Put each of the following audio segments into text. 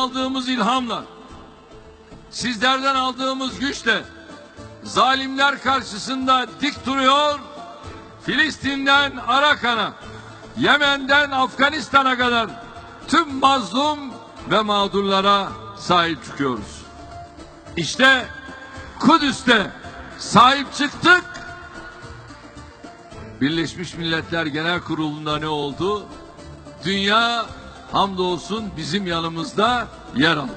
aldığımız ilhamla, sizlerden aldığımız güçle zalimler karşısında dik duruyor, Filistin'den Arakan'a, Yemen'den Afganistan'a kadar tüm mazlum ve mağdurlara sahip çıkıyoruz. İşte Kudüs'te sahip çıktık. Birleşmiş Milletler Genel Kurulu'nda ne oldu? Dünya hamdolsun bizim yanımızda yer aldı.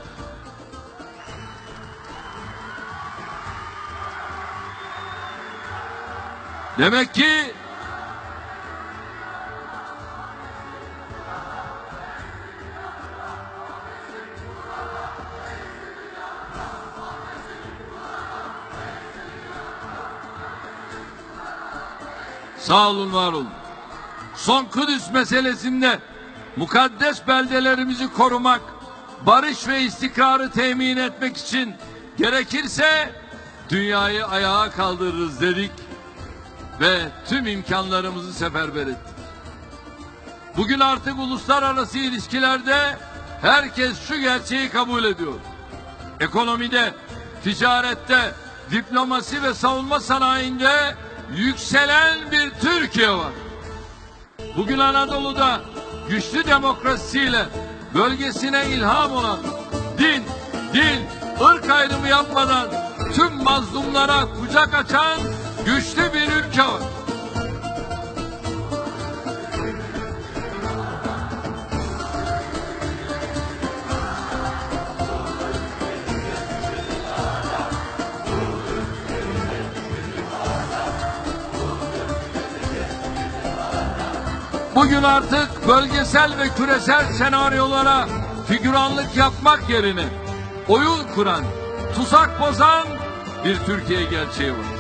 Demek ki sağ olun, var olun. Son Kudüs meselesinde mukaddes beldelerimizi korumak, barış ve istikrarı temin etmek için gerekirse dünyayı ayağa kaldırırız dedik ve tüm imkanlarımızı seferber ettik. Bugün artık uluslararası ilişkilerde herkes şu gerçeği kabul ediyor. Ekonomide, ticarette, diplomasi ve savunma sanayinde yükselen bir Türkiye var. Bugün Anadolu'da güçlü demokrasiyle bölgesine ilham olan, din, dil, ırk ayrımı yapmadan tüm mazlumlara kucak açan güçlü bir ülke var. Bugün artık bölgesel ve küresel senaryolara figüranlık yapmak yerine oyun kuran, tuzak bozan bir Türkiye gerçeği var.